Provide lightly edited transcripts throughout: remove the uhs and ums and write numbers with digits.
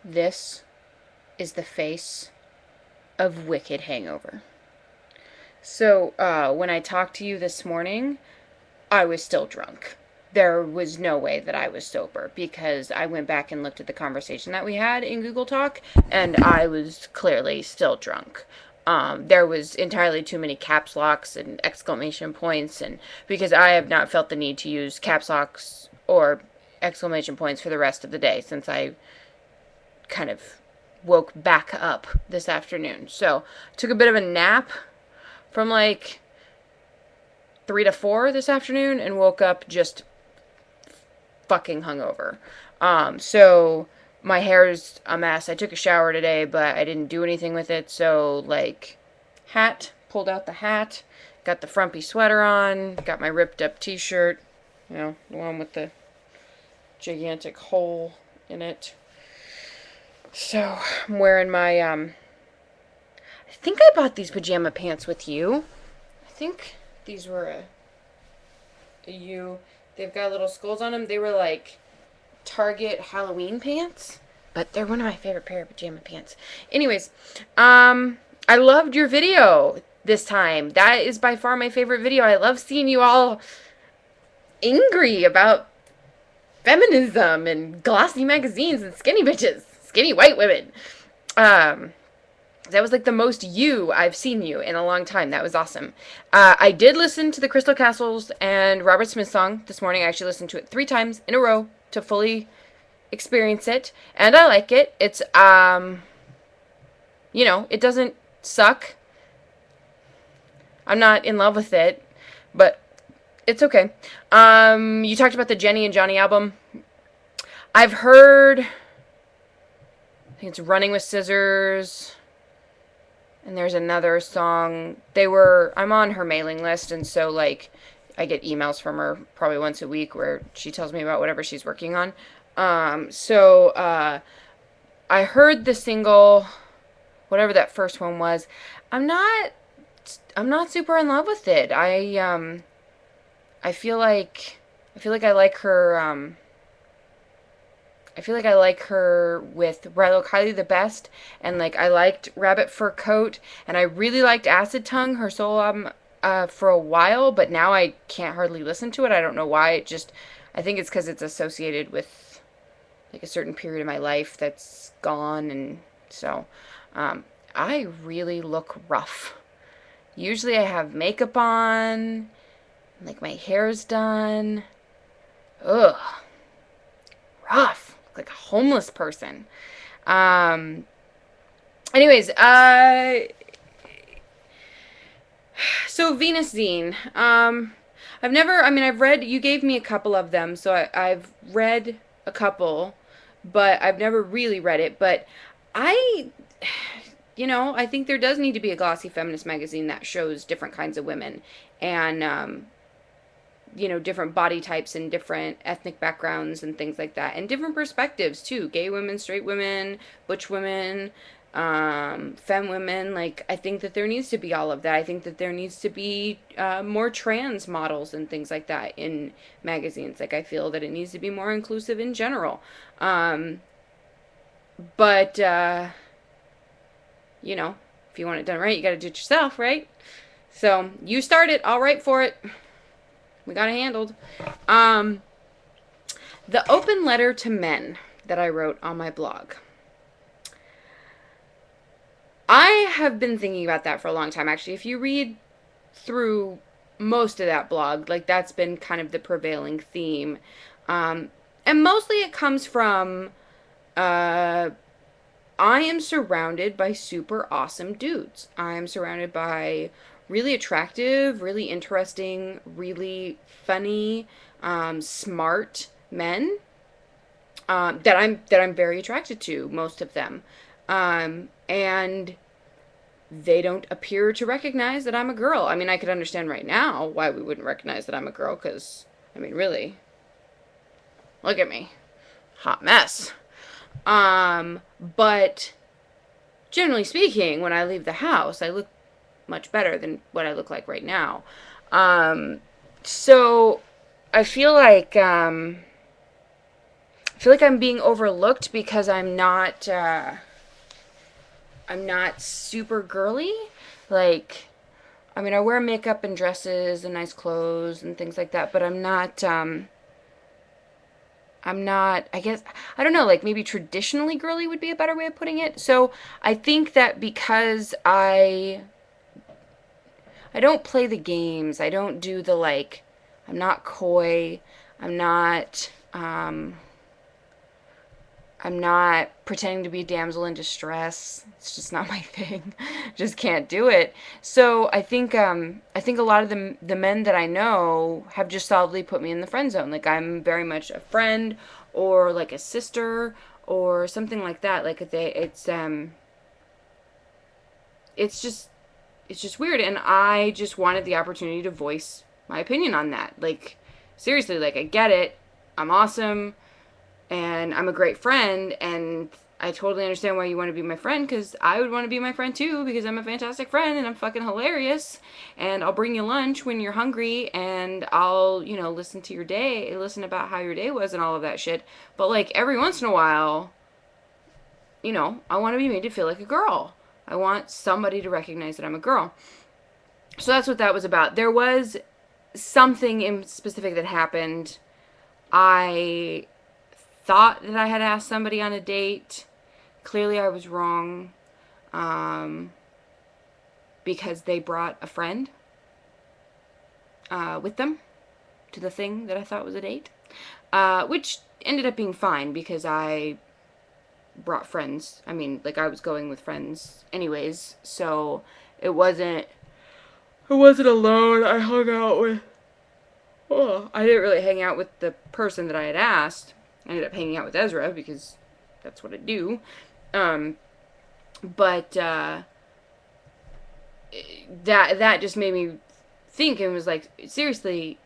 This is the face of wicked hangover. So, when I talked to you this morning, I was still drunk. There was no way that I was sober because I went back and looked at the conversation that we had in Google Talk, and I was clearly still drunk. There was entirely too many caps locks and exclamation points, and because I have not felt the need to use caps locks or exclamation points for the rest of the day since I kind of woke back up this afternoon. So, took a bit of a nap from like 3 to 4 this afternoon and woke up just fucking hungover. So my hair's a mess. I took a shower today, but I didn't do anything with it. So, like, pulled out the hat, got the frumpy sweater on, got my ripped up t shirt, the one with the gigantic hole in it. So, I'm wearing my, I think I bought these pajama pants with you. I think these were a you. They've got little skulls on them. They were like Target Halloween pants, but they're one of my favorite pair of pajama pants. Anyways, I loved your video this time. That is by far my favorite video. I love seeing you all angry about feminism and glossy magazines and skinny bitches, skinny white women. That was like the most you I've seen you in a long time. That was awesome. I did listen to the Crystal Castles and Robert Smith song this morning. I actually listened to it 3 times in a row to fully experience it, and I like it. It's it doesn't suck. I'm not in love with it, but it's okay. You talked about the Jenny and Johnny album. I've heard, I think it's Running with Scissors, and there's another song. I'm on her mailing list, and so, like, I get emails from her probably once a week where she tells me about whatever she's working on. I heard the single, whatever that first one was. I'm not super in love with it. I feel like I like her. I feel like I like her with Rilo Kiley the best, and like I liked Rabbit Fur Coat, and I really liked Acid Tongue, her solo album, for a while, but now I can't hardly listen to it. I don't know why. I think it's because it's associated with like a certain period of my life that's gone, and so I really look rough. Usually I have makeup on, like my hair's done. Ugh, rough. Like a homeless person. Um, anyways, so Venus Zine. I've read, you gave me a couple of them, so I've read a couple, but I've never really read it. But I, I think there does need to be a glossy feminist magazine that shows different kinds of women and, different body types and different ethnic backgrounds and things like that. And different perspectives, too. Gay women, straight women, butch women, femme women. Like, I think that there needs to be all of that. I think that there needs to be more trans models and things like that in magazines. Like, I feel that it needs to be more inclusive in general. But if you want it done right, you got to do it yourself, right? So, you start it. I'll write for it. We got it handled. The open letter to men that I wrote on my blog. I have been thinking about that for a long time, actually. If you read through most of that blog, like, that's been kind of the prevailing theme. And mostly it comes from, I am surrounded by super awesome dudes. I am surrounded by really attractive, really interesting, really funny, smart men that I'm very attracted to, most of them, and they don't appear to recognize that I'm a girl. I mean, I could understand right now why we wouldn't recognize that I'm a girl, because really, look at me, hot mess. But generally speaking, when I leave the house, I look much better than what I look like right now. So I feel like feel like I'm being overlooked because I'm not super girly. Like, I mean, I wear makeup and dresses and nice clothes and things like that, but I'm not, I guess, I don't know, like maybe traditionally girly would be a better way of putting it. So I think that because I don't play the games, I don't do the like, I'm not coy, I'm not, I'm not pretending to be a damsel in distress. It's just not my thing. Just can't do it. So I think a lot of the men that I know have just solidly put me in the friend zone. Like I'm very much a friend or like a sister or something like that. Like it's just it's just weird, and I just wanted the opportunity to voice my opinion on that. Like seriously, like I get it. I'm awesome and I'm a great friend, and I totally understand why you want to be my friend, because I would want to be my friend too, because I'm a fantastic friend and I'm fucking hilarious, and I'll bring you lunch when you're hungry, and I'll, you know, listen to your day, listen about how your day was and all of that shit. But like every once in a while, you know, I want to be made to feel like a girl. I want somebody to recognize that I'm a girl. So that's what that was about. There was something in specific that happened. I thought that I had asked somebody on a date. Clearly, I was wrong, um, because they brought a friend with them to the thing that I thought was a date, which ended up being fine because I brought friends. I mean, like I was going with friends anyways, so it wasn't alone. I hung out with. Oh, I didn't really hang out with the person that I had asked. I ended up hanging out with Ezra because that's what I do. Um, but that just made me think and was like, seriously,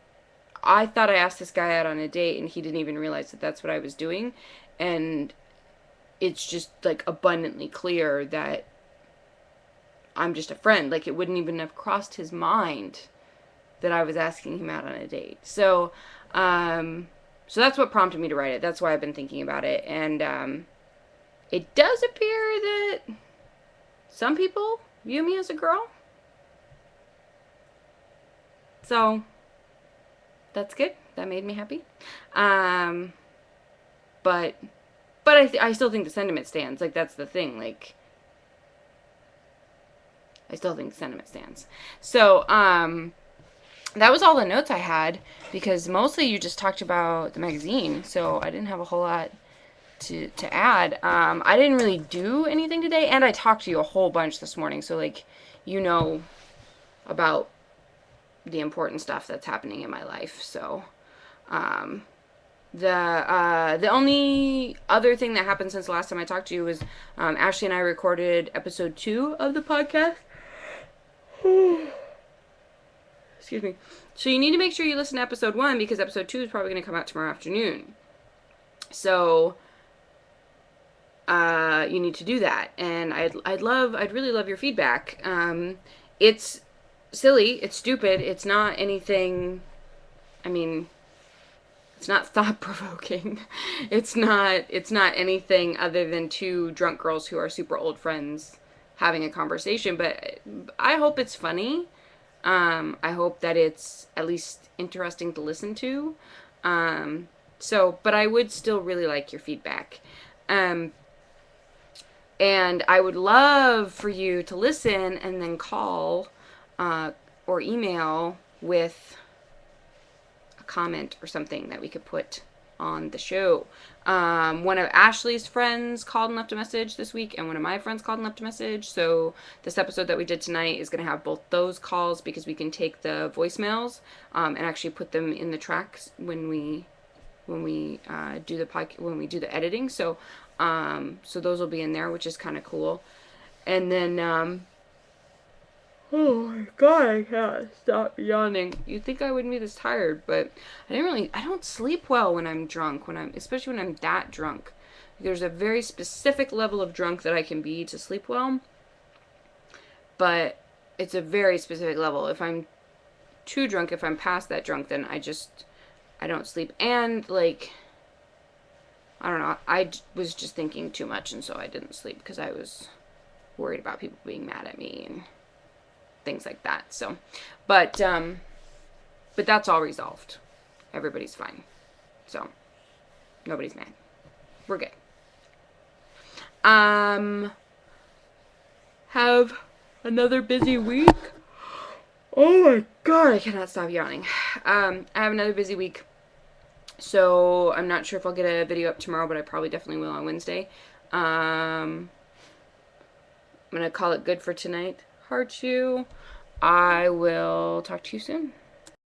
I thought I asked this guy out on a date and he didn't even realize that that's what I was doing, and it's just like abundantly clear that I'm just a friend. Like it wouldn't even have crossed his mind that I was asking him out on a date. So that's what prompted me to write it. That's why I've been thinking about it, and it does appear that some people view me as a girl. So that's good. That made me happy. Um, but I still think the sentiment stands. Like that's the thing. Like I still think the sentiment stands. So that was all the notes I had because mostly you just talked about the magazine. So I didn't have a whole lot to add. I didn't really do anything today, and I talked to you a whole bunch this morning. So like, you know about the important stuff that's happening in my life. So, the only other thing that happened since the last time I talked to you was Ashley and I recorded episode 2 of the podcast. Excuse me. So you need to make sure you listen to episode 1 because episode 2 is probably going to come out tomorrow afternoon. So you need to do that, and I'd really love your feedback. It's silly, it's stupid, it's not anything. I mean, it's not thought provoking. It's not anything other than two drunk girls who are super old friends having a conversation. But I hope it's funny. I hope that it's at least interesting to listen to. But I would still really like your feedback. And I would love for you to listen and then call or email with a comment or something that we could put on the show. One of Ashley's friends called and left a message this week, and one of my friends called and left a message. So this episode that we did tonight is going to have both those calls because we can take the voicemails and actually put them in the tracks when we do the when we do the editing. So those will be in there, which is kind of cool. And then oh my god, I can't stop yawning. You'd think I wouldn't be this tired, but I don't sleep well when I'm drunk, especially when I'm that drunk. There's a very specific level of drunk that I can be to sleep well, but it's a very specific level. If I'm too drunk, if I'm past that drunk, then I don't sleep. And like, I don't know. I was just thinking too much, and so I didn't sleep because I was worried about people being mad at me and things like that. So, but that's all resolved. Everybody's fine. So, nobody's mad. We're good. Have another busy week. Oh my god, I cannot stop yawning. I have another busy week. So I'm not sure if I'll get a video up tomorrow, but I probably definitely will on Wednesday. I'm gonna call it good for tonight. Heart you. I will talk to you soon.